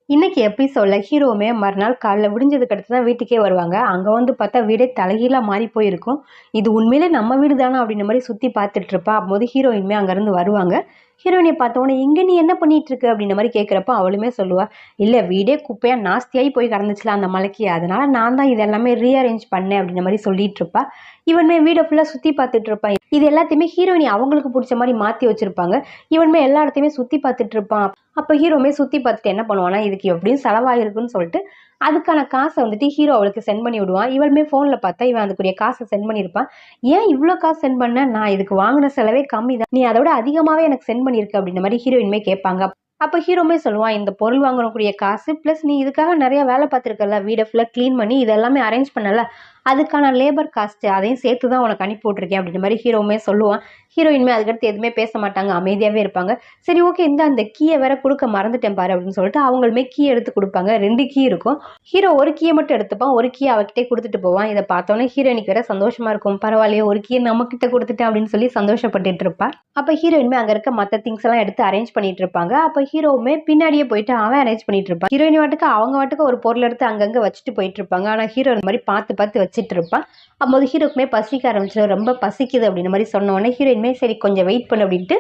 இன்னைக்கு எபிசோட்ல ஹீரோவுமே மறுநாள் காலைல விடிஞ்சதுக்கு அடுத்து தான் வீட்டுக்கே வருவாங்க. அங்க வந்து பார்த்தா வீடே தலைகீழா மாறி போயிருக்கும். இது உண்மையிலே நம்ம வீடு தானா அப்படின்ற மாதிரி சுத்தி பார்த்துட்டு இருப்பா. அப்போது ஹீரோயின்மே அங்கேருந்து வருவாங்க. ஹீரோயினை பார்த்தோன்னே இங்கே நீ என்ன பண்ணிட்டு இருக்கு அப்படின்ற மாதிரி கேட்குறப்ப அவளுமே சொல்லுவா, இல்லை வீடே குப்பையா நாஸ்தியாகி போய் கிடந்துச்சுல அந்த மலைக்கு, அதனால நான் தான் இது எல்லாமே ரீஅரேஞ்ச் பண்ணேன் அப்படின்ற மாதிரி சொல்லிட்டு இருப்பா. இவனுமே வீடை ஃபுல்லாக சுற்றி பார்த்துட்டு இருப்பான். இது எல்லாத்தையுமே ஹீரோயினி அவங்களுக்கு பிடிச்ச மாதிரி மாற்றி வச்சிருப்பாங்க. இவனுமே எல்லா இடத்தையுமே சுற்றி பார்த்துட்டு இருப்பான். அப்போ ஹீரோமே சுற்றி பார்த்துட்டு என்ன பண்ணுவானா, இதுக்கு எப்படியும் செலவாயிருக்குன்னு சொல்லிட்டு அதுக்கான காசை வந்துட்டு ஹீரோ அவளுக்கு சென்ட் பண்ணி விடுவான். இவளுமே ஃபோனில் பார்த்தா இவன் அதுக்குரிய காசை சென்ட் பண்ணியிருப்பான். ஏன் இவ்வளோ காசு சென்ட் பண்ண, நான் இதுக்கு வாங்கின செலவே கம்மி தான், நீ அதோட அதிகமாகவே எனக்கு சென்ட் பண்ணியிருக்க அப்படின்ற மாதிரி ஹீரோயின்மே கேட்பாங்க. அப்போ ஹீரோமே சொல்லுவான், இந்த பொருள் வாங்கக்கூடிய காசு ப்ளஸ் நீ இதுக்காக நிறைய வேலை பார்த்துருக்கல, வீடை ஃபுல்லாக க்ளீன் பண்ணி இதெல்லாமே அரேஞ்ச் பண்ணல, அதுக்கான லேபர் காஸ்ட்டு அதையும் சேர்த்து தான் உனக்கு அனுப்பி விட்ருக்கேன் அப்படின்ற மாதிரி ஹீரோவுமே சொல்லுவான். ஹீரோயின்மே அதுக்கடுத்து எதுவுமே பேச மாட்டாங்க, அமைதியாகவே இருப்பாங்க. சரி ஓகே, அந்த கீயை வேற கொடுக்க மறந்துட்டேன் பாரு அப்படின்னு சொல்லிட்டு அவங்களுமே கீ எடுத்து கொடுப்பாங்க. 2 கீ இருக்கும். ஹீரோ ஒரு கீயை மட்டும் எடுத்துப்பான், ஒரு கீயை அவகிட்டே கொடுத்துட்டு போவான். இதை பார்த்தோன்னே ஹீரோயினுக்கு வேற சந்தோஷமா இருக்கும். பரவாயில்லையே, ஒரு கீயை நம்மக்கிட்ட கொடுத்துட்டேன் அப்படின்னு சொல்லி சந்தோஷப்பட்டுட்டு இருப்பா. அப்போ ஹீரோயின்மே அங்கே இருக்க மற்ற திங்ஸ் எல்லாம் எடுத்து அரேஞ்ச் பண்ணிட்டு இருப்பாங்க. அப்போ ஹீரோவுமே பின்னாடியே போயிட்டு அவன் அரேஞ்ச் பண்ணிட்டு இருப்பான். ஹீரோயின் வாட்டுக்கு அவங்க வாட்டுக்கு ஒரு பொருள் எடுத்து அங்கங்கே வச்சுட்டு போயிட்டு இருப்பாங்க. ஆனால் ஹீரோ இந்த மாதிரி பார்த்து பார்த்து வச்சுட்டு இருப்பான். அப்போது ஹீரோக்குமே பசிக்க ஆரம்பிச்சிடும். ரொம்ப பசிக்குது அப்படின்ற மாதிரி சொன்னோடனே ஹீரோயின்மே சரி கொஞ்சம் வெயிட் பண்ணு அப்படின்ட்டு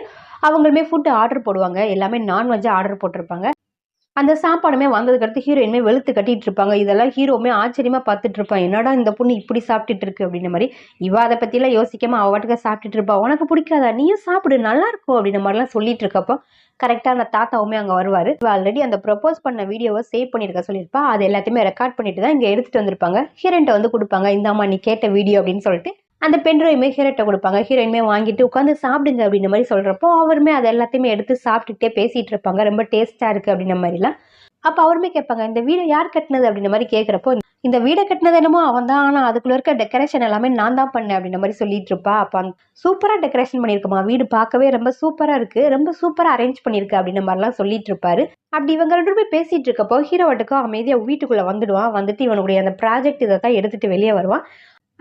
அவங்களுமே ஃபுட்டு ஆர்டர் போடுவாங்க. எல்லாமே நான்வெஜ்ஜாக ஆர்டர் போட்டிருப்பாங்க. அந்த சாப்பாடுமே வந்ததுக்கடுத்து ஹீரோயின்மே வெளுத்து கட்டிட்டு இருப்பாங்க. இதெல்லாம் ஹீரோவுமே ஆச்சரியமா பார்த்துட்டு இருப்பான். என்னடா இந்த பொண்ணு இப்படி சாப்பிட்டுட்டு இருக்கு அப்படின்ற மாதிரி. இவ அதை பற்றிலாம் யோசிக்காம அவ வாட்டுக்க சாப்பிட்டுட்டு இருப்பா. உனக்கு பிடிக்காதா, நீயும் சாப்பிடு நல்லா இருக்கும் அப்படின்ற மாதிரிலாம் சொல்லிட்டு இருக்கப்போ கரெக்டாக அந்த தாத்தாவுமே அங்கே வருவார். ஆல்ரெடி அந்த ப்ரப்போஸ் பண்ண வீடியோவை சேவ் பண்ணியிருக்க சொல்லியிருப்பா. அது எல்லாத்தையுமே ரெக்கார்ட் பண்ணிட்டு தான் இங்கே எடுத்துகிட்டு வந்திருப்பாங்க. ஹீரோயின்ட்ட வந்து கொடுப்பாங்க. இந்தாம்மா நீ கேட்ட வீடியோ அப்படின்னு சொல்லிட்டு அந்த பென்ட்ரைவுமே ஹீரோட்ட கொடுப்பாங்க. ஹீரோயின்மே வாங்கிட்டு உட்காந்து சாப்பிடுங்க அப்படின்ற மாதிரி சொல்கிறப்போ அவருமே அதை எல்லாத்தையுமே எடுத்து சாப்பிட்டுட்டே பேசிகிட்டு இருப்பாங்க. ரொம்ப டேஸ்ட்டாக இருக்குது அப்படின்ற மாதிரிலாம். அப்போ அவருமே கேட்பாங்க, இந்த வீடை யார் கட்டினது அப்படின்ற மாதிரி கேட்குறப்போ இந்த வீடை கட்டினது என்னமோ அவன் தான், ஆனால் அதுக்குள்ளே இருக்க டெக்கரேஷன் எல்லாமே நான் தான் பண்ணேன் அப்படின்ற மாதிரி சொல்லிட்டு இருப்பா. அப்போ சூப்பராக டெக்கரேஷன் பண்ணியிருக்குமா, வீடு பார்க்கவே ரொம்ப சூப்பராக இருக்குது, ரொம்ப சூப்பராக அரேஞ்ச் பண்ணியிருக்கு அப்படின்ற மாதிரிலாம் சொல்லிட்டு இருப்பாரு. அப்படி இவங்க 2 பேரும் பேசிகிட்டு இருக்கப்போ ஹீரோட்டுக்கும் அமைதியாக வீட்டுக்குள்ளே வந்துடுவான். வந்துட்டு இவனுடைய அந்த ப்ராஜெக்ட் இதை தான் எடுத்துகிட்டு வெளியே வருவான்.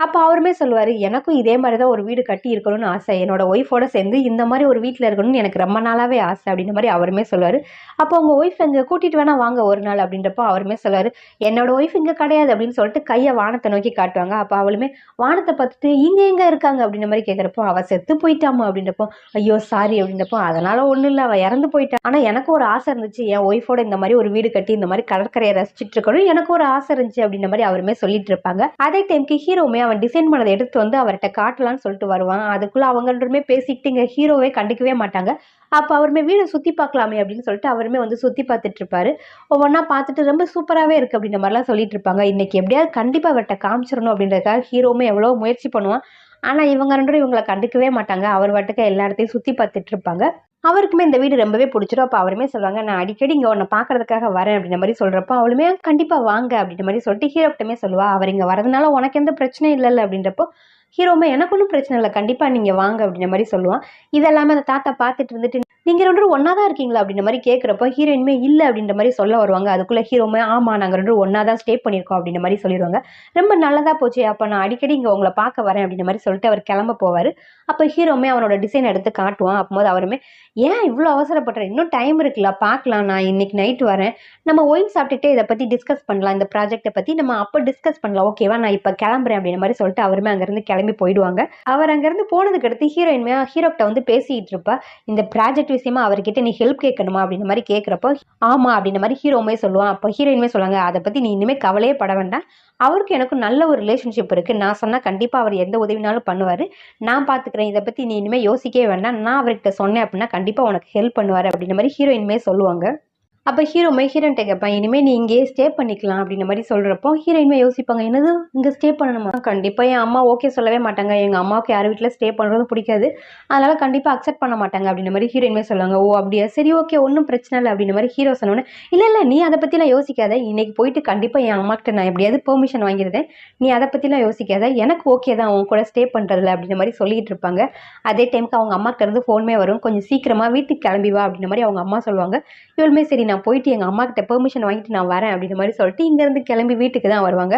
அப்போ அவருமே சொல்லுவார், எனக்கும் இதே மாதிரி தான் ஒரு வீடு கட்டி இருக்கணும்னு ஆசை, என்னோட ஒய்ஃபோட சேர்ந்து இந்த மாதிரி ஒரு வீட்டில் இருக்கணும்னு எனக்கு ரொம்ப நாளாகவே ஆசை அப்படின்ற மாதிரி அவருமே சொல்லுவார். அப்போ உங்கள் ஒய்ஃப் இங்கே கூட்டிகிட்டு வேணா வாங்க ஒரு நாள் அப்படின்றப்போ அவருமே சொல்லுவார், என்னோட ஒய்ஃப் இங்கே கிடையாது அப்படின்னு சொல்லிட்டு கையை வானத்தை நோக்கி காட்டுவாங்க. அப்போ அவளுமே வானத்தை பார்த்துட்டு இங்கே எங்கே இருக்காங்க அப்படின்ற மாதிரி கேட்குறப்போ அவள் செத்து போயிட்டாமா அப்படின்றப்போ ஐயோ சாரி அப்படின்றப்போ அதனால ஒன்றும் இல்லை, அவள் இறந்து போயிட்டான், ஆனால் எனக்கு ஒரு ஆசை இருந்துச்சு என் ஒய்ஃபோட இந்த மாதிரி ஒரு வீடு கட்டி இந்த மாதிரி கடற்கரையை ரசிச்சுட்டு இருக்கணும், எனக்கு ஒரு ஆசை இருந்துச்சு அப்படின்ற மாதிரி அவருமே சொல்லிட்டு இருப்பாங்க. அதே டைமுக்கு ஹீரோவுமே அவன் டிசைன் பண்ணதை எடுத்து வந்து அவர்கிட்ட காட்டலான்னு சொல்லிட்டு வருவான். அதுக்குள்ள அவங்க 2 பேருமே பேசிக்கிட்டு இங்க ஹீரோவே கண்டுக்கவே மாட்டாங்க. அப்போ அவருமே வீடை சுற்றி பார்க்கலாமே அப்படின்னு சொல்லிட்டு அவருமே வந்து சுற்றி பார்த்துட்டு இருப்பாரு. ஒவ்வொன்றா பார்த்துட்டு ரொம்ப சூப்பராகவே இருக்குது அப்படின்ற மாதிரிலாம் சொல்லிட்டு இருப்பாங்க. இன்னைக்கு எப்படியாவது கண்டிப்பாக அவர்கிட்ட காமிச்சிடணும் அப்படின்றதுக்காக ஹீரோவுமே எவ்வளோ முயற்சி பண்ணுவான். ஆனால் இவங்க 2 பேரும் இவங்களை கண்டுக்கவே மாட்டாங்க. அவர் வாட்டுக்கு எல்லா இடத்தையும் சுற்றி பார்த்துட்டு இருப்பாங்க. அவருக்குமே இந்த வீடு ரொம்பவே பிடிச்சிடும். அப்போ அவருமே சொல்லுவாங்க, நான் அடிக்கடி இங்கே உன்னை பார்க்கறதுக்காக வரேன் அப்படின்ற மாதிரி சொல்கிறப்போ அவளுமே கண்டிப்பாக வாங்க அப்படின்ற மாதிரி சொல்லிட்டு ஹீரோக்கிட்டமே சொல்லுவா. அவர் இங்கே வரதுனால உனக்கு எந்த பிரச்சனையும் இல்லைல்ல அப்படின்றப்போ ஹீரோமே எனக்கு ஒன்றும் பிரச்சனை இல்லை, கண்டிப்பாக நீங்கள் வாங்க அப்படின்ற மாதிரி சொல்லுவான். இதெல்லாமே அந்த தாத்தா பார்த்துட்டு இருந்துட்டு நீங்கள் 2 பேரும் ஒன்றா தான் இருக்கீங்களா அப்படின்ற மாதிரி கேட்குறப்போ ஹீரோயின்மே இல்லை அப்படின்ற மாதிரி சொல்ல வருவாங்க. அதுக்குள்ளே ஹீரோமே ஆமாம் நாங்கள் 2 பேரும் ஒன்றா தான் ஸ்டே பண்ணியிருக்கோம் அப்படின்ற மாதிரி சொல்லிடுவாங்க. ரொம்ப நல்லதாக போச்சு, அப்போ நான் அடிக்கடி இங்கே உங்களை பார்க்க வரேன் அப்படின்ற மாதிரி சொல்லிட்டு அவர் கிளம்ப போவார். அப்போ ஹீரோமே அவனோட டிசைன் எடுத்து காட்டுவான். அப்போது அவருமே ஏன் இவ்வளோ அவசரப்படுற, இன்னும் டைம் இருக்குல்ல பார்க்கலாம், நான் இன்னைக்கு நைட்டு வரேன், நம்ம ஒயின் சாப்பிட்டுட்டே இதை பற்றி டிஸ்கஸ் பண்ணலாம், இந்த ப்ராஜெக்டை பற்றி நம்ம அப்போ டிஸ்கஸ் பண்ணலாம், ஓகேவா, நான் இப்போ கிளம்புறேன் அப்படின்ற மாதிரி சொல்லிட்டு அவருமே அங்கேருந்து கிளம்பி போயிடுவாங்க. அவர் அங்கேருந்து போனதுக்கு அடுத்து ஹீரோயின்மே ஹீரோக்கிட்ட வந்து பேசிகிட்டு இருப்பா. இந்த ப்ராஜெக்ட் விஷயமா அவர்கிட்ட நீ ஹெல்ப் கேட்கணுமா அப்படின்ற மாதிரி கேட்குறப்போ ஆமாம் அப்படின்ற மாதிரி ஹீரோமே சொல்லுவான். அப்போ ஹீரோயின்மே சொல்லுவாங்க, அதை பற்றி நீ இனிமேல் கவலையே பட வேண்டாம், அவருக்கு எனக்கும் நல்ல ஒரு ரிலேஷன்ஷிப் இருக்குது, நான் சொன்னால் கண்டிப்பாக அவர் எந்த உதவினாலும் பண்ணுவார், நான் பார்த்துக்கிறேன், இதை பற்றி நீ இனிமேல் யோசிக்கவே வேண்டாம், நான் அவர்கிட்ட சொன்னேன் அப்படின்னா கண்டிப்பாக உனக்கு ஹெல்ப் பண்ணுவார் அப்படின்ற மாதிரி ஹீரோயின்மே சொல்லுவாங்க. அப்போ ஹீரோமே ஹீரோன்ட்ட கேட்பேன், இனிமேல் நீ இங்கேயே ஸ்டே பண்ணிக்கலாம் அப்படின்ற மாதிரி சொல்கிறப்போ ஹீரோயின்மே யோசிப்பாங்க, என்னது இங்கே ஸ்டே பண்ணணுமா, கண்டிப்பாக என் அம்மா ஓகே சொல்லவே மாட்டாங்க, எங்கள் அம்மாவுக்கு யார் வீட்டில் ஸ்டே பண்ணுறதும் பிடிக்காது, அதனால் கண்டிப்பாக அக்செப்ட் பண்ண மாட்டாங்க அப்படின்ற மாதிரி ஹீரோயின்மே சொல்லுவாங்க. ஓ அப்படியா, சரி ஓகே ஒன்றும் பிரச்சனை இல்லை அப்படின்ற மாதிரி ஹீரோ சொன்னோன்னே இல்லை நீ அதை பற்றிலாம் யோசிக்காத, இன்னைக்கு போயிட்டு கண்டிப்பாக என் அம்மாக்கிட்ட நான் எப்படியாவது பெர்மிஷன் வாங்கிடுறேன், நீ அதை பற்றிலாம் யோசிக்காத, எனக்கு ஓகே தான் உன் கூட ஸ்டே பண்ணுறதில்ல அப்படின்ற மாதிரி சொல்லிகிட்டு இருப்பாங்க. அதே டைமுக்கு அவங்க அம்மாக்கிட்ட இருந்து ஃபோனுமே வரும், கொஞ்சம் சீக்கிரமாக வீட்டுக்கு கிளம்பி வா அப்படின்ற மாதிரி அவங்க அம்மா சொல்லுவாங்க. இவளுமே சரி நான் போயிட்டு எங்கள் அம்மா கிட்ட பெர்மிஷன் வாங்கிட்டு நான் வரேன் அப்படின்ற மாதிரி சொல்லிட்டு இங்கேருந்து கிளம்பி வீட்டுக்கு தான் வருவாங்க.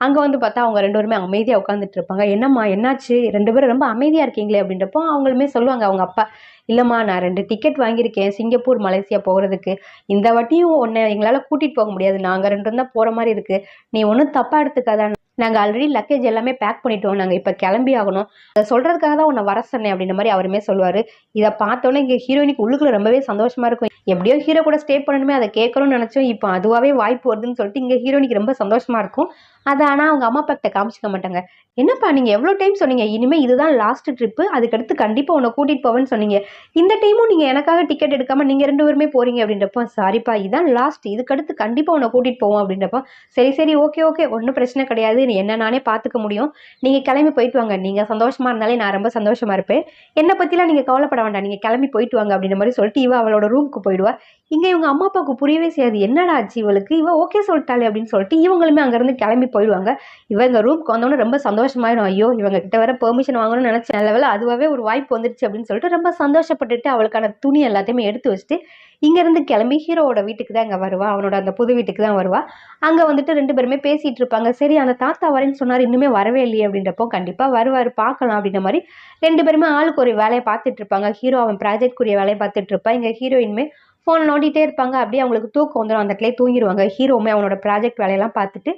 அங்கே வந்து பார்த்தா அவங்க 2 பேருமே அமைதியாக உட்காந்துட்டு இருப்பாங்க. என்னம்மா என்னாச்சு, 2 பேரும் ரொம்ப அமைதியாக இருக்கீங்களே அப்படின்றப்போ அவங்களுமே சொல்லுவாங்க அவங்க அப்பா, இல்லைம்மா நான் 2 டிக்கெட் வாங்கியிருக்கேன் சிங்கப்பூர் மலேசியா போகிறதுக்கு. இந்த வாட்டியும் உன்னை எங்களால் கூட்டிகிட்டு போக முடியாது, நாங்கள் 2 தான் போகிற மாதிரி இருக்குது. நீ ஒன்றும் தப்பாக எடுத்துக்காத, நாங்கள் ஆல்ரெடி லக்கேஜ் எல்லாமே பேக் பண்ணிட்டோம், நாங்கள் இப்போ கிளம்பி ஆகணும், அதை சொல்கிறதுக்காக தான் உன்னை வர சொன்னேன் அப்படின்ற மாதிரி அவருமே சொல்லுவார். இதை பார்த்தோன்னே இங்கே ஹீரோயினுக்கு உள்ளுக்குள்ள ரொம்பவே சந்தோஷமாக இருக்கும். எப்படியோ ஹீரோ கூட ஸ்டே பண்ணணுமே, அதை கேட்கணும்னு நினச்சோம், இப்போ அதுவாகவே வாய்ப்பு வருதுன்னு சொல்லிட்டு இங்கே ஹீரோயினுக்கு ரொம்ப சந்தோஷமாக இருக்கும். அதை ஆனால் அவங்க அம்மா அப்பா கிட்ட காமிச்சிக்க மாட்டாங்க. என்னப்பா நீங்கள் எவ்வளோ டைம் சொன்னீங்க இனிமேல் இதுதான் லாஸ்ட் ட்ரிப்பு, அதுக்கடுத்து கண்டிப்பாக உன்னை கூட்டிகிட்டு போவேன்னு சொன்னீங்க, இந்த டைமும் நீங்கள் எனக்காக டிக்கெட் எடுக்காமல் நீங்கள் 2 பேருமே போகிறீங்க அப்படின்றப்போ, சாரிப்பா இதுதான் லாஸ்ட், இதுக்கடுத்து கண்டிப்பாக உன்னை கூட்டிகிட்டு போவோம் அப்படின்றப்போ, சரி சரி ஓகே ஓகே ஒன்றும் பிரச்சனை கிடையாது, என்ன நானே பார்த்துக்க முடியும், நீங்கள் கிளம்பி போயிட்டு வாங்க, நீங்கள் சந்தோஷமாக இருந்தாலே நான் ரொம்ப சந்தோஷமாக இருப்பேன், என்னை பற்றிலாம் நீங்கள் கவலைப்பட வேண்டாம், நீங்கள் கிளம்பி போயிட்டு வாங்க அப்படின்ற மாதிரி சொல்லிட்டு இவ அவளோட ரூமுக்கு போயிடுவா. இங்கே இவங்க அம்மா அப்பாவுக்கு புரியவே செய்யாது, என்னடா ஆச்சு இவளுக்கு, இவ ஓகே சொல்லிட்டாளே அப்படின்னு சொல்லிட்டு இவங்களுமே அங்கேருந்து கிளம்பி போயிடுவாங்க. இவங்க ரூமுக்கு வந்தோன்னே ரொம்ப சந்தோஷமாயிடும், ஐயோ இவங்க கிட்ட வர பெர்மிஷன் வாங்கணும்னு நினச்சேன், நல்ல வேளை அதுவாகவே ஒரு வாய்ப்பு வந்துருச்சு அப்படின்னு சொல்லிட்டு ரொம்ப சந்தோஷப்பட்டுட்டு அவளுக்கான துணி எல்லாத்தையுமே எடுத்து வச்சுட்டு இங்கேருந்து கிளம்பி ஹீரோவோட வீட்டுக்கு தான் இங்கே வருவா, அவனோட அந்த புது வீட்டுக்கு தான் வருவா. அங்கே வந்துட்டு 2 பேருமே பேசிகிட்டு இருப்பாங்க. சரி அந்த தாத்தா வரேன்னு சொன்னார், இன்னுமே வரவே இல்லையே அப்படின்றப்போ, கண்டிப்பாக வருவார் பார்க்கலாம் அப்படின்ற மாதிரி 2 பேருமே ஆளுக்கு ஒரு வேலையை பார்த்துட்டு இருப்பாங்க. ஹீரோ அவன் ப்ராஜெக்ட்குரிய வேலையை பார்த்துட்டு இருப்பான், இங்கே ஹீரோயினுமே ஃபோன் நோண்டிகிட்டே இருப்பாங்க. அப்படியே அவங்களுக்கு தூக்கம் வந்துடும், அந்த இடத்துல தூங்கிடுவாங்க. ஹீரோவுமே அவனோட ப்ராஜெக்ட் வேலையெல்லாம் பார்த்துட்டு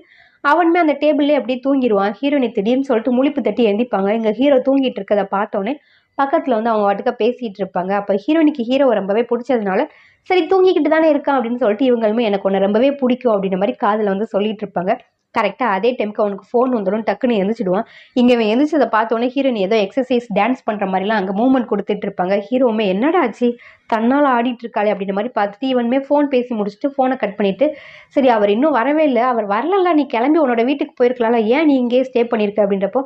அவனுமே அந்த டேபிள்லேயே அப்படியே தூங்கிடுவான். ஹீரோயினி திடீர்னு சொல்லிட்டு முழிப்பு தட்டி எந்திப்பாங்க. இங்கே ஹீரோ தூங்கிட்டு இருக்கதை பார்த்தோன்னே பக்கத்தில் வந்து அவங்க வாட்டுக்க பேசிகிட்டு இருப்பாங்க. அப்போ ஹீரோயினிக்கு ஹீரோவை ரொம்பவே பிடிச்சதுனால சரி தூங்கிக்கிட்டு தானே இருக்கான் அப்படின்னு சொல்லிட்டு இவங்களுமே எனக்கு ஒன்று ரொம்பவே பிடிக்கும் அப்படின்ற மாதிரி காதில் வந்து சொல்லிட்டு இருப்பாங்க. கரெக்டாக அதே டைமுக்கு அவனுக்கு ஃபோன் வந்துடும், டக்குன்னு எழுந்திரிச்சிடுவான். இங்கே இவன் எழுந்திரிச்சதை பார்த்தோன்னே ஹீரோயின் ஏதோ எக்ஸசைஸ் டான்ஸ் பண்ணுற மாதிரிலாம் அங்கே மூவ்மெண்ட் கொடுத்துட்டு இருப்பாங்க. ஹீரோவுமே என்னடா ஆச்சு தன்னால் ஆடிட்டு இருக்காளே அப்படின்ற மாதிரி பார்த்துட்டு இவனுமே ஃபோன் பேசி முடிச்சுட்டு ஃபோனை கட் பண்ணிவிட்டு, சரி அவர் இன்னும் வரவே இல்லை, அவர் வரலல்ல, நீ கிளம்பி உன்னோட வீட்டுக்கு போயிருக்கலாம்ல, ஏன் நீ இங்கேயே ஸ்டே பண்ணியிருக்க அப்படின்றப்போ,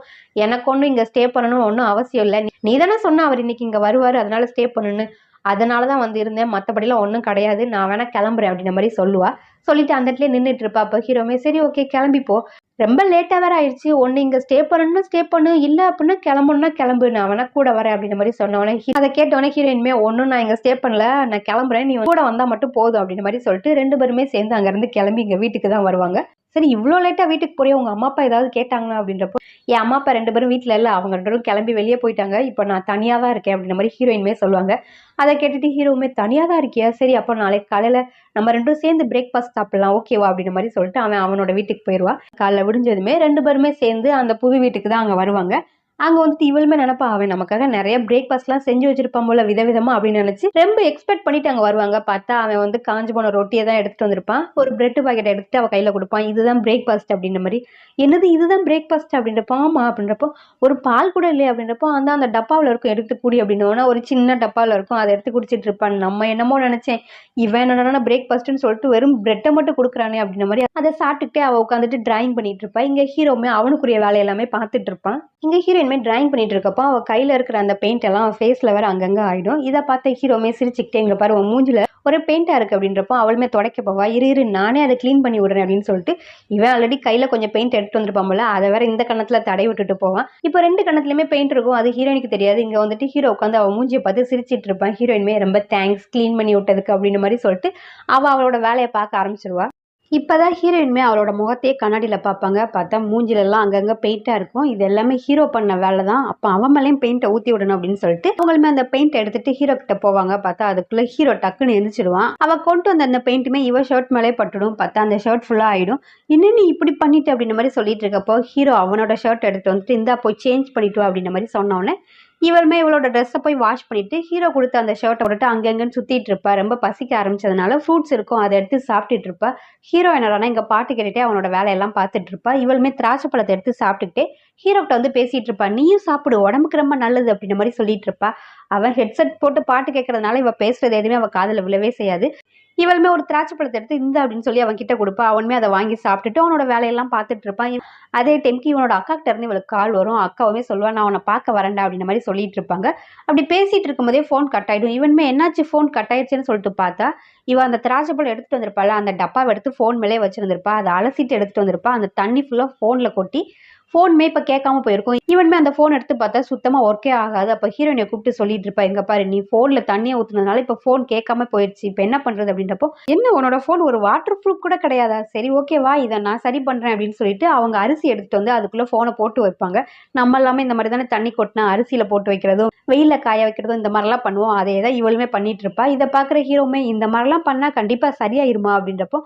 எனக்கு ஒன்றும் இங்கே ஸ்டே பண்ணணும் ஒன்றும் அவசியம் இல்லை, நீ தானே சொன்ன அவர் இன்னைக்கு இங்கே வருவார் அதனால ஸ்டே பண்ணணுன்னு, அதனால தான் வந்து இருந்தேன், மற்றபடிலாம் ஒன்றும் கிடையாது, நான் வேணா கிளம்புறேன் அப்படின்ற மாதிரி சொல்லுவா. சொல்லிட்டு அந்த இடத்துல நின்றுட்டு இருப்பா. அப்போ ஹீரோமே சரி ஓகே கிளம்பிப்போ, ரொம்ப லேட்டாக வேற ஆயிடுச்சு, ஒன்று இங்கே ஸ்டே பண்ணணும்னா ஸ்டே பண்ணு, இல்லை அப்படின்னா கிளம்பணும்னா கிளம்பு, நான் வேணா கூட வரேன் அப்படின்ற மாதிரி சொன்னோன்னே அதை கேட்டோன்னே ஹீரோயின்மே ஒன்றும் நான் இங்கே ஸ்டே பண்ணல, நான் கிளம்புறேன், நீ கூட வந்தால் மட்டும் போதும் அப்படின்ற மாதிரி சொல்லிட்டு 2 பேருமே சேர்ந்து அங்கேருந்து கிளம்பி இங்கே வீட்டுக்கு தான் வருவாங்க. சரி இவ்வளோ லேட்டாக வீட்டுக்கு போறியா, உங்கள் அம்மா அப்பா ஏதாவது கேட்டாங்களா அப்படின்றப்போ, என் அம்மா அப்பா 2 பேரும் வீட்டில் இல்லை, அவங்க 2 பேரும் கிளம்பி வெளியே போயிட்டாங்க, இப்போ நான் தனியாக தான் இருக்கேன் அப்படின்ற மாதிரி ஹீரோயின்மே சொல்லுவாங்க. அதை கேட்டுட்டு ஹீரோவுமே தனியாக தான் இருக்கியா, சரி அப்போ நாளைக்கு காலையில் நம்ம 2 பேரும் சேர்ந்து பிரேக்ஃபாஸ்ட் சாப்பிடலாம் ஓகேவா அப்படின்ற மாதிரி சொல்லிட்டு அவனோட வீட்டுக்கு போயிடுவா. காலைல விடிஞ்சதுமே 2 பேருமே சேர்ந்து அந்த புது வீட்டுக்கு தான் அங்கே வருவாங்க. அங்கே வந்துட்டு இவளுமே நினைப்பா, அவன் நமக்காக நிறைய பிரேக்ஃபாஸ்ட்லாம் செஞ்சு வச்சிருப்பான் போல விதவிதமா அப்படின்னு நினச்சி ரொம்ப எக்ஸ்பெக்ட் பண்ணிட்டு அங்கே வருவாங்க. பார்த்தா அவன் வந்து காஞ்சு போன ரொட்டியை தான் எடுத்துகிட்டு வந்திருப்பான். ஒரு பிரெட் பாக்கெட் எடுத்துட்டு அவள் கையில் கொடுப்பான், இதுதான் பிரேக்ஃபாஸ்ட் அப்படின்ற மாதிரி. என்னது இதுதான் பிரேக்ஃபாஸ்ட் அப்படின்றப்போ, ஆமா அப்படின்றப்போ, ஒரு பால் கூட இல்லையா அப்படின்றப்போ, அந்த டப்பாவில் இருக்கும் எடுத்து குடி அப்படின்னோன்னா ஒரு சின்ன டப்பாவில் இருக்கும், அதை எடுத்து குடிச்சிட்டு இருப்பான். நம்ம என்னமோ நினச்சேன் இவன் என்னன்னா பிரேக்ஃபாஸ்ட்னு சொல்லிட்டு வெறும் பிரெட்டை மட்டும் கொடுக்குறானே அப்படின்ற மாதிரி அதை சாப்பிட்டுக்கிட்டே அவள் உட்காந்துட்டு டிராயிங் பண்ணிட்டு இருப்பா. இங்கே ஹீரோவுமே அவனுக்குரிய வேலையெல்லாமே பார்த்துட்டு இருப்பான். இங்கே ஹீரோயின்மே டிராயிங் பண்ணிட்டு இருக்கப்போ அவள் கையில் இருக்கிற அந்த பெயிண்ட் எல்லாம் அவன் ஃபேஸில் வேற அங்கங்கே ஆகிடும். இதை பார்த்த ஹீரோமே சிரிச்சுக்கிட்டே, இங்கே பாரு உன் மூஞ்சில் ஒரு பெயிண்டாக இருக்குது அப்படின்றப்போ அவளுமே துடைக்க போவா. இரு நானே அதை க்ளீன் பண்ணி விடுறேன் அப்படின்னு சொல்லிட்டு இவன் ஆல்ரெடி கையில் கொஞ்சம் பெயிண்ட் எடுத்துட்டு வந்திருப்பான் போல, அதை வேற இந்த கணத்தில் தடை விட்டுட்டு போவான். இப்போ 2 கணத்துலையுமே பெயிண்ட் இருக்கும், அது ஹீரோயினுக்கு தெரியாது. இங்கே வந்துட்டு ஹீரோ உட்காந்து அவன் மூஞ்சியை பார்த்து சிரிச்சிட்டு இருப்பான். ஹீரோயின்மே ரொம்ப தேங்க்ஸ் க்ளீன் பண்ணி விட்டதுக்கு அப்படின்ற மாதிரி சொல்லிட்டு அவளோட வேலையை பார்க்க ஆரம்பிச்சிருவா. இப்போ தான் ஹீரோயின்மே அவளோட முகத்தையே கண்ணாடியில் பார்ப்பாங்க. பார்த்தா மூஞ்சிலெல்லாம் அங்கங்கே பெயிண்டாக இருக்கும். இது எல்லாமே ஹீரோ பண்ண வேலை தான். அப்போ அவன் மேலேயும் பெயிண்ட்டை ஊற்றி விடணும் அப்படின்னு சொல்லிட்டு அவங்களுமே அந்த பெயிண்ட் எடுத்துகிட்டு ஹீரோ கிட்ட போவாங்க. பார்த்தா அதுக்குள்ளே ஹீரோ டக்குன்னு எழுந்திரிச்சிடுவான். அவள் கொண்டு வந்த அந்த பெயிண்ட்டுமே இவ ஷர்ட் மேலே பட்டுடும். பார்த்தா அந்த ஷர்ட் ஃபுல்லாக ஆகிடும். இன்னும் நீ இப்படி பண்ணிட்டு அப்படின்ற மாதிரி சொல்லிட்டு இருக்கப்போ ஹீரோ அவனோட ஷர்ட் எடுத்துகிட்டு வந்துட்டு இந்தா போய் சேஞ்ச் பண்ணிட்டு வா அப்படின்ற மாதிரி சொன்னோன்னே இவளுமே இவளோட ட்ரெஸ்ஸை போய் வாஷ் பண்ணிட்டு ஹீரோ கொடுத்த அந்த ஷர்ட்டை போட்டுட்டு அங்கங்கன்னு சுற்றிட்டு இருப்பா. ரொம்ப பசிக்க ஆரம்பிச்சதுனால ஃப்ரூட்ஸ் இருக்கும், அதை எடுத்து சாப்பிட்டுட்டு இருப்பா. ஹீரோ என்னடானா இங்கே பாட்டு கேட்டுகிட்டே அவனோட வேலையெல்லாம் பார்த்துட்டு இருப்பா. இவளுமே திராட்சை பழத்தை எடுத்து சாப்பிட்டுக்கிட்டே ஹீரோக்கிட்ட வந்து பேசிகிட்டு இருப்பா. நீயும் சாப்பிடு, உடம்புக்கு ரொம்ப நல்லது அப்படின்ற மாதிரி சொல்லிட்டு இருப்பா. அவன் ஹெட்செட் போட்டு பாட்டு கேட்கறதுனால இவள் பேசுறது எதுவுமே அவள் காதில் விழவே செய்யாது. இவளுமே ஒரு திராட்சை பழத்தை எடுத்து இந்த அப்படின்னு சொல்லி அவன் கிட்ட கொடுப்பா. அவனுமே அதை வாங்கி சாப்பிட்டுட்டு அவனோட வேலையெல்லாம் பார்த்துட்டு இருப்பான். அதே டைமுக்கு இவனோட அக்கா கிட்ட இருந்து இவளுக்கு கால் வரும். அக்காவுமே சொல்லுவான், நான் அவனை பார்க்க வரேன்டா அப்படின்ற மாதிரி சொல்லிட்டு இருப்பாங்க. அப்படி பேசிட்டு இருக்கும்போதே ஃபோன் கட் ஆகிடும். இவனுமே என்னாச்சு ஃபோன் கட் ஆயிடுச்சுன்னு சொல்லிட்டு பார்த்தா இவன் அந்த திராட்சை பழம் எடுத்துட்டு வந்திருப்பாள், அந்த டப்பாவை எடுத்து ஃபோன் மேலே வச்சிருந்திருப்பா. அதை அலசிட்டு எடுத்துட்டு வந்திருப்பா. அந்த தண்ணி ஃபுல்லாக ஃபோனில் கொட்டி ஃபோனுமே இப்போ கேட்காம போயிருக்கும். இவனுமே அந்த ஃபோன் எடுத்து பார்த்தா சுத்தமா ஒர்க்கே ஆகாது. அப்போ ஹீரோயினை கூப்பிட்டு சொல்லிட்டு இருப்பா, "இங்க பாரு, நீ ஃபோன்ல தண்ணிய ஊத்துனதுனால இப்போ ஃபோன் கேட்காம போயிடுச்சு. இப்போ என்ன பண்றது?" அப்படின்றப்போ, "என்ன உன்னோட ஃபோன் ஒரு வாட்டர் ப்ரூஃப் கூட கிடையாதா? சரி ஓகே வா, இதை நான் சரி பண்றேன்" அப்படின்னு சொல்லிட்டு அவங்க அரிசி எடுத்துட்டு வந்து அதுக்குள்ள ஃபோனை போட்டு வைப்பாங்க. நம்ம எல்லாமே இந்த மாதிரி தானே தண்ணி கொட்டினா அரிசியில போட்டு வைக்கிறதும் வெயில்ல காய வைக்கிறதும் இந்த மாதிரிலாம் பண்ணுவோம். அதே தான் இவளுமே பண்ணிட்டு இருப்பா. இதை பார்க்குற ஹீரோமே, "இந்த மாதிரிலாம் பண்ணா கண்டிப்பா சரியாயிருமா?" அப்படின்றப்போ,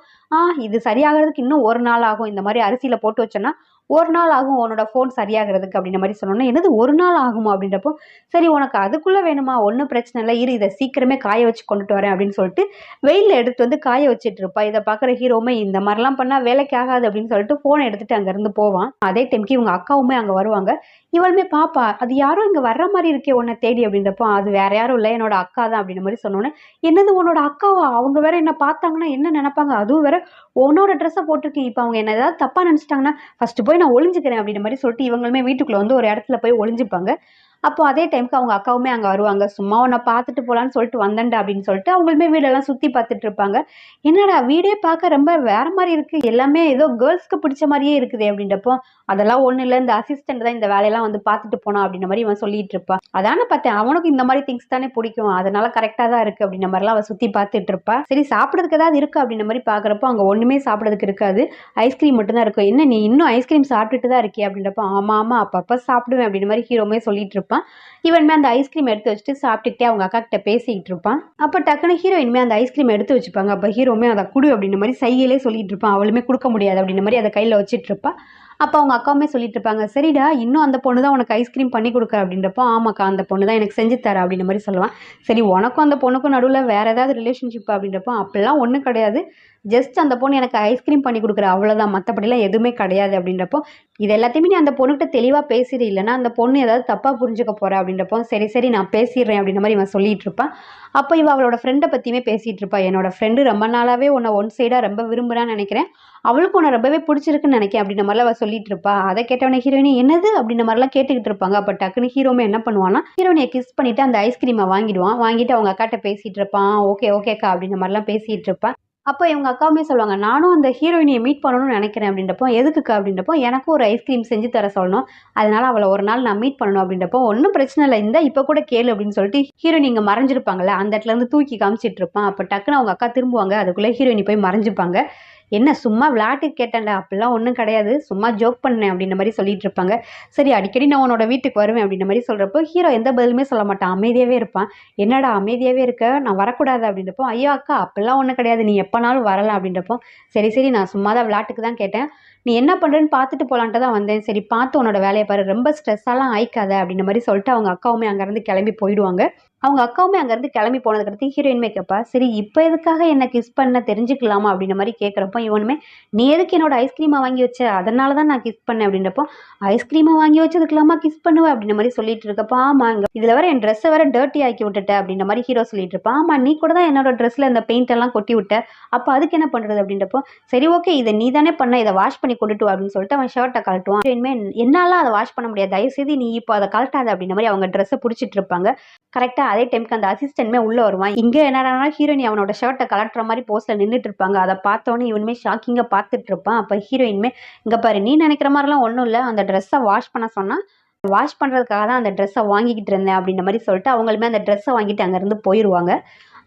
இது சரியாகிறதுக்கு இன்னும் ஒரு நாள் ஆகும். இந்த மாதிரி அரிசியில போட்டு வச்சோன்னா ஒரு நாள் ஆகும் உன்னோட ஃபோன் சரியாகிறதுக்கு அப்படின்ற மாதிரி சொன்னோன்னே, "என்னது ஒரு நாள் ஆகுமா?" அப்படின்றப்போ, "சரி உனக்கு அதுக்குள்ள வேணுமா? ஒண்ணும் பிரச்சனை இல்ல. இரு, இதை சீக்கிரமே காய வச்சு கொண்டுட்டு வரேன்" அப்படின்னு சொல்லிட்டு வெயில்ல எடுத்துட்டு வந்து காய வச்சுட்டு இருப்பா. இதை பார்க்குற ஹீரோவுமே, "இந்த மாதிரிலாம் பண்ணா வேலைக்கு ஆகாது" அப்படின்னு சொல்லிட்டு ஃபோனை எடுத்துட்டு அங்கிருந்து போவான். அதே டைம்க்கு இவங்க அக்காவுமே அங்க வருவாங்க. இவளுமே பாப்பா, "அது யாரோ இங்க வர்ற மாதிரி இருக்கே உன்னை தேடி" அப்படின்றப்போ, "அது வேற யாரும் இல்ல, என்னோட அக்கா தான்" அப்படின்ற மாதிரி சொன்னோன்னே, "என்னது உன்னோட அக்காவா? அவங்க வேற என்ன பார்த்தாங்கன்னா என்ன நினைப்பாங்க? அதுவும் வேற உன்னோட ட்ரெஸ்ஸை போட்டிருக்கேன். இப்போ அவங்க என்ன ஏதாவது தப்பா நினைச்சிட்டாங்கன்னா ஃபர்ஸ்ட் போய் நான் ஒளிஞ்சுக்கிறேன்" அப்படின்ற மாதிரி சொல்லிட்டு இவங்களுமே வீட்டுக்குள்ள வந்து ஒரு இடத்துல போய் ஒளிஞ்சுப்பாங்க. அப்போ அதே டைம்க்கு அவங்க அக்காவுமே அங்க வருவாங்க. "சும்மா உன்னை பார்த்துட்டு போலான்னு சொல்லிட்டு வந்தேன்டா" அப்படின்னு சொல்லிட்டு அவங்களுமே வீடெல்லாம் சுத்தி பார்த்துட்டு இருப்பாங்க. "என்னடா வீடே பார்க்க ரொம்ப வேற மாதிரி இருக்கு. எல்லாமே ஏதோ கேர்ள்ஸ்க்கு பிடிச்ச மாதிரியே இருக்குதே" அப்படின்றப்போ, "அதெல்லாம் ஒண்ணும் இல்ல. இந்த அசிஸ்டன்ட் தான் இந்த வேலையெல்லாம் வந்து பார்த்துட்டு போனா" அப்படின்ற மாதிரி இவன் சொல்லிட்டு இருப்பா. "அதானே பார்த்தேன். அவனுக்கு இந்த மாதிரி திங்ஸ் தானே பிடிக்கும். அதனால கரெக்டா தான் இருக்கு" அப்படின்ற மாதிரிலாம் அவ சுத்தி பார்த்துட்டு இருப்பா. சரி சாப்பிடறதுக்கு ஏதாவது இருக்கு அப்படின்ற மாதிரி பார்க்குறப்போ அங்க ஒண்ணுமே சாப்பிடறதுக்கு இருக்காது. ஐஸ்கிரீம் மட்டும் தான் இருக்கும். "என்ன நீ இன்னும் ஐஸ்கிரீம் சாப்பிட்டுட்டு தான் இருக்கியா?" அப்படின்றப்போ, "ஆமா ஆமா, அப்பப்ப சாப்பிடுவேன்" அப்படின்ற மாதிரி ஹீரோமே சொல்லிட்டு இருப்பான். இவனுமே அந்த ஐஸ்கிரீம் எடுத்து வச்சுட்டு சாப்பிட்டுக்கிட்டே அவங்க அக்கா கிட்ட பேசிக்கிட்டு இருப்பான். அப்ப டக்குனு ஹீரோயினுமே அந்த ஐஸ்கிரீம் எடுத்து வச்சுப்பாங்க. அப்ப ஹீரோமே அதை குடு அப்படின்ற மாதிரி சைகையிலே சொல்லிட்டு இருப்பான். அவளுமே கொடுக்க முடியாது அப்படின்ற மாதிரி அதை கையில வச்சிட்டு இருப்பா. அப்ப அவங்க அக்காவுமே சொல்லிட்டு இருப்பாங்க, "சரிடா, இன்னும் அந்த பொண்ணு தான் உனக்கு ஐஸ்கிரீம் பண்ணி கொடுக்குறா" அப்படின்றப்போ, "ஆமாக்கா, அந்த பொண்ணு தான் எனக்கு செஞ்சு தரா" அப்படின்ற மாதிரி சொல்லுவான். "சரி, உனக்கும் அந்த பொண்ணுக்கும் நடுவுல வேற ஏதாவது ரிலேஷன்ஷிப்?" அப்படின்றப்போ, "அப்படிலாம் ஒண்ணும் கிடையாது. ஜஸ்ட் அந்த பொண்ணு எனக்கு ஐஸ்கிரீம் பண்ணி கொடுக்குறா, அவ்வளவுதான். மத்தபடிலாம் எதுவுமே கிடையாது" அப்படின்றப்போ, "இது எல்லாத்தையுமே நீ அந்த பொண்ணுகிட்ட தெளிவா பேசிடு. இல்லைன்னா அந்த பொண்ணு ஏதாவது தப்பா புரிஞ்சுக்க போறா" அப்படின்றப்போ, "சரி சரி, நான் பேசிடுறேன்" அப்படின்ற மாதிரி இவன் சொல்லிட்டு இருப்பான். அப்ப இவ அவளோட ஃப்ரெண்டை பத்தியுமே பேசிட்டு இருப்பா. "என்னோட ஃப்ரெண்டு ரொம்ப நாளாவே உன்னை ஒன் சைடா ரொம்ப விரும்புறான்னு நினைக்கிறேன். அவளுக்கு உன்னை ரொம்பவே பிடிச்சிருக்குன்னு நினைக்கிறேன்" அப்படின்ற மாதிரிலாம் அவ சொல்லிட்டு இருப்பா. அதை கேட்டவனே ஹீரோயினி, "என்னது?" அப்படின்ற மாதிரிலாம் கேட்டுக்கிட்டு இருப்பாங்க. அப்ப டக்குனு ஹீரோமே என்ன பண்ணுவான்னா, ஹீரோயினியை கிஸ் பண்ணிட்டு அந்த ஐஸ்கிரீமை வாங்கிடுவான். வாங்கிட்டு அவங்க அக்காட்ட பேசிட்டு இருப்பான். "ஓகே ஓகேக்கா" அப்படின்ற மாதிரிலாம் பேசிட்டு இருப்பா. அப்போ இவங்க அக்காவுமே சொல்லுவாங்க, "நானும் அந்த ஹீரோயினியை மீட் பண்ணணும்னு நினைக்கிறேன்" அப்படின்றப்போ, "எதுக்குக்கா?" அப்படின்றப்போ, "எனக்கும் ஒரு ஐஸ்கிரீம் செஞ்சு தர சொல்லணும். அதனால அவளை ஒரு நாள் நான் மீட் பண்ணணும்" அப்படின்றப்போ, "ஒன்றும் பிரச்சனை இல்லை, இந்தா இப்போ கூட கேளு" அப்படின்னு சொல்லிட்டு ஹீரோயின் இங்கே மறைஞ்சிருப்பாங்கல்ல, அந்த இடத்துல இருந்து தூக்கி காமிச்சிட்டு இருப்பான். அப்போ டக்குன்னு அவங்க அக்கா திரும்புவாங்க. அதுக்குள்ளே ஹீரோயினி போய் மறைஞ்சிப்பாங்க. "என்ன சும்மா விளையாட்டுக்கு கேட்டேன்டா, அப்படிலாம் ஒன்றும் கிடையாது. சும்மா ஜோக் பண்ணேன்" அப்படின்ற மாதிரி சொல்லிட்டு இருப்பாங்க. "சரி, அடிக்கடி நான் உன்னோட வீட்டுக்கு வருவேன்" அப்படின்ற மாதிரி சொல்றப்போ, ஹீரோ எந்த பதிலுமே சொல்ல மாட்டான். அமைதியாவே இருப்பான். "என்னடா அமைதியாவே இருக்க? நான் வரக்கூடாது" அப்படின்றப்போ, "ஐயோ அக்கா, அப்படிலாம் ஒன்றும் கிடையாது. நீ எப்போனாலும் வரலாம்" அப்படின்றப்போ, "சரி சரி, நான் சும்மா தான் விளையாட்டுக்கு தான் கேட்டேன். நீ என்ன பண்றேன்னு பார்த்துட்டு போலான்ட்டு தான் வந்தேன். சரி பார்த்து உன்னோட வேலையை பாரு. ரொம்ப ஸ்ட்ரெஸ்ஸாலாம் ஆயிக்காத" அப்படின்ற மாதிரி சொல்லிட்டு அவங்க அக்காவுமே அங்கேருந்து கிளம்பி போயிடுவாங்க. அவங்க அக்காவுமே அங்கேருந்து கிளம்பி போனதுக்கடுத்து ஹீரோயினுமே கேட்பா, "சரி இப்போ எதுக்காக என்ன கிஸ் பண்ண தெரிஞ்சுக்கலாமா?" அப்படின்ற மாதிரி கேட்குறப்போ, இவனுமே, "நீ எதுக்கு என்னோட ஐஸ்கிரீமை வாங்கி வச்ச? அதனால தான் நான் கிஸ் பண்ணேன்" அப்படின்றப்போ, "ஐஸ்கிரீமை வாங்கி வச்சதுக்கெல்லாமா கிஸ் பண்ணுவ?" அப்படின்ற மாதிரி சொல்லிட்டு இருக்கப்போ, "ஆமாங்க, இதில் வேற என் ட்ரெஸ்ஸை வேற டர்ட்டி ஆக்கி விட்டுட்ட" அப்படின்ற மாதிரி ஹீரோ சொல்லிட்டு இருப்பான். "ஆமா, நீ கூட தான் என்னோட ட்ரெஸ்ஸில் இந்த பெயிண்ட் எல்லாம் கொட்டி விட்ட. அப்போ அதுக்கு என்ன பண்ணுறது?" அப்படின்றப்போ, "சரி ஓகே, இதை நீ தானே பண்ண, இதை வாஷ் பண்ணி கொண்டுட்டு வா" அப்படின்னு சொல்லிட்டு அவன் ஷர்ட்டை கழட்டுவான். இனிமே, "என்னாலாம் அதை வாஷ் பண்ண முடியாது. தயவுசெய்து நீ இப்போ அதை கழட்டாத" அப்படின்ற மாதிரி அவங்க ட்ரெஸ்ஸை பிடிச்சிட்டு இருப்பாங்க. கரெக்டா அதே டைம்க்கு அந்த அசிஸ்டன்ட்மே உள்ள வருவான். இங்க என்னடான்னா ஹீரோயினி அவனோட ஷர்ட்டை கலட்டுற மாதிரி போஸ்ல நின்னுட்டு இருப்பாங்க. அதை பார்த்தோன்னே இவனுமே ஷாக்கிங்கா பார்த்துட்டு இருப்பான். அப்ப ஹீரோயினுமே, "இங்க பாரு, நீ நினைக்கிற மாதிரிலாம் ஒன்றும் இல்லை. அந்த ட்ரெஸ்ஸை வாஷ் பண்ண சொன்னா வாஷ் பண்றதுக்காக தான் அந்த ட்ரெஸ்ஸை வாங்கிக்கிட்டு இருந்தேன்" அப்படின்ற மாதிரி சொல்லிட்டு அவங்களுமே அந்த ட்ரெஸ்ஸை வாங்கிட்டு அங்கேருந்து போயிடுவாங்க.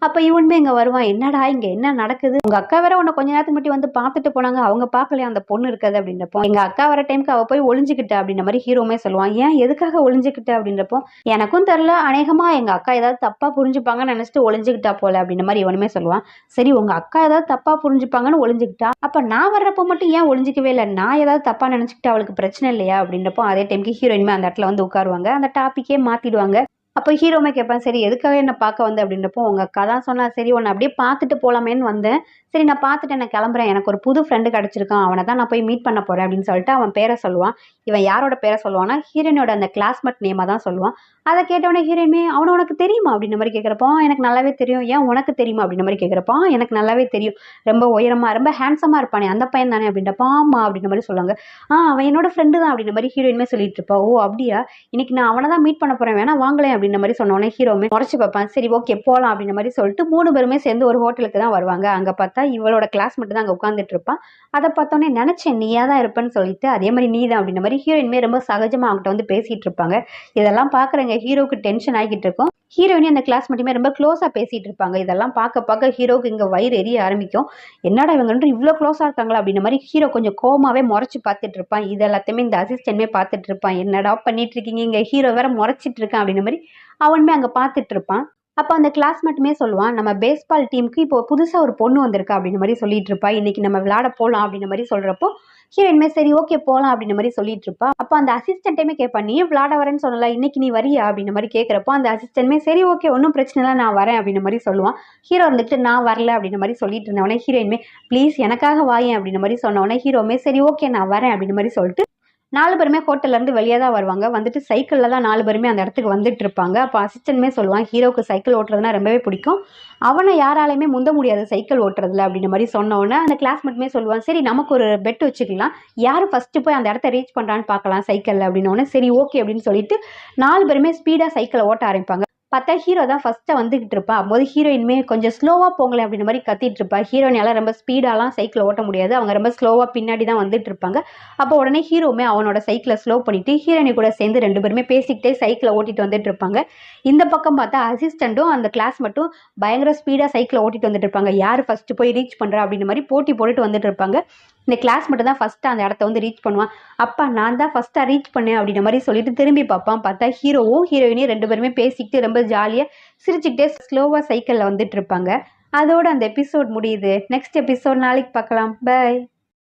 அப்ப இவனுமே இங்க வருவான். "என்னடா இங்க என்ன நடக்குது? உங்க அக்கா வேற உன்னை கொஞ்ச நேரத்துக்கு முன்னாடி வந்து பார்த்துட்டு போனாங்க. அவங்க பார்க்கலையா அந்த பொண்ணு இருக்கிறது?" அப்படின்றப்போ, "எங்க அக்கா வர டைம்க்கு அவ போய் ஒளிஞ்சுக்கிட்டா" அப்படின்ற மாதிரி ஹீரோமே சொல்லுவான். "ஏன், எதுக்காக ஒளிஞ்சுக்கிட்ட?" அப்படின்றப்போ, "எனக்கும் தெரியல. அநேகமா எங்க அக்கா ஏதாவது தப்பா புரிஞ்சுப்பாங்கன்னு நினைச்சிட்டு ஒளிஞ்சுக்கிட்டா போல" அப்படின்ற மாதிரி இவனுமே சொல்லுவான். "சரி, உங்க அக்கா ஏதாவது தப்பா புரிஞ்சுப்பாங்கன்னு ஒளிஞ்சுக்கிட்டா, அப்ப நான் வர்றப்போ மட்டும் ஏன் ஒளிஞ்சிக்கவே இல்லை? நான் ஏதாவது தப்பா நினைச்சுக்கிட்டா அவளுக்கு பிரச்சனை இல்லையா?" அப்படின்றப்போ அதே டைம்க்கு ஹீரோயினுமே அந்த இடத்துல வந்து உட்காருவாங்க. அந்த டாபிக்கே மாத்திடுவாங்க. அப்போ ஹீரோவுமே கேட்பான், "சரி எதுக்காக என்ன பார்க்க வந்த?" அப்படின்றப்போ, "உங்க அக்கா தான் சொன்னா, சரி உன்னை அப்படியே பார்த்துட்டு போலாமேன்னு வந்தேன். சரி நான் பார்த்துட்டு நான் கிளம்புறேன். எனக்கு ஒரு புது ஃப்ரெண்டு கிடைச்சிருக்கான். அவனை தான் நான் போய் மீட் பண்ண போறேன்" அப்படின்னு சொல்லிட்டு அவன் பேரை சொல்லுவான். இவன் யாரோட பேரை சொல்லுவான்னா, ஹீரோயினோட அந்த கிளாஸ்மேட் நேமா தான் சொல்லுவான். அதை கேட்டவொடனே ஹீரோயினுமே அவனை உனக்கு தெரியுமா அப்படின்ற மாதிரி கேட்குறப்போ எனக்கு நல்லாவே தெரியும். ஏன் உனக்கு தெரியுமா அப்படின்ற மாதிரி கேட்குறப்போ எனக்கு நல்லாவே தெரியும். ரொம்ப உயரமாக ரொம்ப ஹேண்ட்ஸமாக இருப்பானே அந்த பையன் தானே அப்படின்றப்ப ஆமா அப்படின்ற மாதிரி சொல்லுவாங்க. அவன் என்னோட ஃப்ரெண்டு தான் அப்படின்ற மாதிரி ஹீரோயினுமே சொல்லிட்டு இருப்பா. ஓ அப்படியா, இன்னைக்கு நான் அவனை தான் மீட் பண்ண போகிறேன், வேணா வாங்கலேன் அப்படின்ற மாதிரி சொன்னோன்னே ஹீரோமே முறைச்சி பார்ப்பான். சரி ஓகே போகலாம் அப்படின்ற மாதிரி சொல்லிட்டு 3 பேருமே சேர்ந்து ஒரு ஹோட்டலுக்கு தான் வருவாங்க. அங்கே பார்த்தா இவளோட கிளாஸ் மட்டும் தான் அங்கே உட்காந்துட்டு இருப்பான். அதை பார்த்தோன்னே நினச்சேன் நீயா தான் இருப்பேன்னு சொல்லிட்டு அதே மாதிரி நீ தான் அப்படின்ற மாதிரி ஹீரோயினுமே ரொம்ப சகஜமாக அவங்ககிட்ட வந்து பேசிகிட்டு இருப்பாங்க. இதெல்லாம் பார்க்குறேங்க ஹீரோக்கு டென்ஷன் ஆகிட்டு இருக்கும். ஹீரோயினி அந்த கிளாஸ் மட்டுமே ரொம்ப க்ளோஸாக பேசிகிட்டு இருப்பாங்க. இதெல்லாம் பார்க்க ஹீரோக்கு இங்கே வயிறு எரிய ஆரம்பிக்கும். என்னடா இவங்க இவ்வளோ க்ளோஸாக இருக்காங்களா அப்படின்ற மாதிரி ஹீரோ கொஞ்சம் கோமாவே முறைச்சி பார்த்துட்டு இருப்பான். இது எல்லாத்தையுமே இந்த அசிஸ்டன்ட்மே பார்த்துட்டு இருப்பான். என்னடா பண்ணிட்டு இருக்கீங்க இங்கே, ஹீரோ வேற முறைச்சிட்டு இருக்கான் அப்படின்ற மாதிரி அவனுமே அங்கே பார்த்துட்டு இருப்பான். அப்போ அந்த கிளாஸ் மட்டுமே சொல்லுவான், நம்ம பேஸ்பால் டீமுக்கு இப்போ புதுசாக ஒரு பொண்ணு வந்திருக்கா அப்படின்ற மாதிரி சொல்லிட்டு இருப்பா. இன்னைக்கு நம்ம விளையாட போகலாம் அப்படின்ற மாதிரி சொல்கிறப்போ ஹீரோயின்மே சரி ஓகே போகலாம் அப்படின்ற மாதிரி சொல்லிட்டு இருப்பா. அப்போ அந்த அசிஸ்டன்ட்டையுமே கேட்பான், நீ விளையாட வரேன்னு சொன்னல, இன்னைக்கு நீ வரியா அப்படின்ற மாதிரி கேட்குறப்போ அந்த அசிஸ்டன்ட்மே சரி ஓகே ஒன்றும் பிரச்சனை இல்லை நான் வரேன் அப்படின்ற மாதிரி சொல்லுவான். ஹீரோ இருந்துட்டு நான் வரல அப்படின்ற மாதிரி சொல்லிட்டு இருந்தவொடனே ஹீரோயின்மே ப்ளீஸ் எனக்காக வாயேன் அப்படின்ற மாதிரி சொன்னவொடனே ஹீரோமே சரி ஓகே நான் வரேன் அப்படின்ற மாதிரி சொல்லிட்டு 4 பேருமே ஹோட்டல்லேருந்து வெளியே தான் வருவாங்க. வந்துட்டு சைக்கிளில் தான் 4 பேருமே அந்த இடத்துக்கு வந்துட்டு இருப்பாங்க. அப்போ அசிஸ்டன்ட்மே சொல்லுவான், ஹீரோவுக்கு சைக்கிள் ஓட்டுறதுனா ரொம்பவே பிடிக்கும், அவனை யாராலையுமே முந்த முடியாது சைக்கிள் ஓட்டுறதுல அப்படின்ற மாதிரி சொன்னோன்னே அந்த கிளாஸ் மட்டுமே சொல்லுவான், சரி நமக்கு ஒரு பெட் வச்சுக்கலாம், யார் ஃபஸ்ட்டு போய் அந்த இடத்த ரீச் பண்ணுறான்னு பார்க்கலாம் சைக்கிளில் அப்படின்னோடனே சரி ஓகே அப்படின்னு சொல்லிட்டு 4 பேருமே ஸ்பீடாக சைக்கிளை ஓட்ட ஆரம்பிப்பாங்க. பார்த்தா ஹீரோ தான் ஃபஸ்ட்டாக வந்துக்கிட்டு இருப்பா. அப்போது ஹீரோயின்மே கொஞ்சம் ஸ்லோவாக போங்களேன் அப்படின்ற மாதிரி கத்திட்டு இருப்பா. ஹீரோயினால ரொம்ப ஸ்பீடாலாம் சைக்கிள் ஓட்ட முடியாது, அவங்க ரொம்ப ஸ்லோவாக பின்னாடி தான் வந்துட்டு இருப்பாங்க. அப்போ உடனே ஹீரோவுமே அவனோட சைக்கிளை ஸ்லோ பண்ணிவிட்டு ஹீரோயினி கூட சேர்ந்து 2 பேருமே பேசிக்கிட்டே சைக்கிளை ஓட்டிட்டு வந்துட்டு இருப்பாங்க. இந்த பக்கம் பார்த்தா அசிஸ்டண்ட்டும் அந்த கிளாஸ் மட்டும் பயங்கர ஸ்பீடாக சைக்கிளை ஓட்டிட்டு வந்துட்டு இருப்பாங்க. யார் ஃபஸ்ட்டு போய் ரீச் பண்ணுறா அப்படின்ற மாதிரி போட்டி போட்டுட்டு வந்துட்டு இருப்பாங்க. இந்த கிளாஸ் மட்டும் தான் ஃபஸ்ட்டு அந்த இடத்த வந்து ரீச் பண்ணுவான். அப்பா நான் தான் ஃபஸ்ட்டாக ரீச் பண்ணேன் அப்படின்ற மாதிரி சொல்லிட்டு திரும்பி பார்ப்பான். பார்த்தா ஹீரோவும் ஹீரோயினையும் 2 பேருமே பேசிக்கிட்டு ரொம்ப ஜாலியாக சிரிச்சுக்கிட்டே ஸ்லோவாக சைக்கிளில் வந்துட்டு இருப்பாங்க. அதோட அந்த எபிசோட் முடியுது. நெக்ஸ்ட் எபிசோட் நாளைக்கு பார்க்கலாம். பை.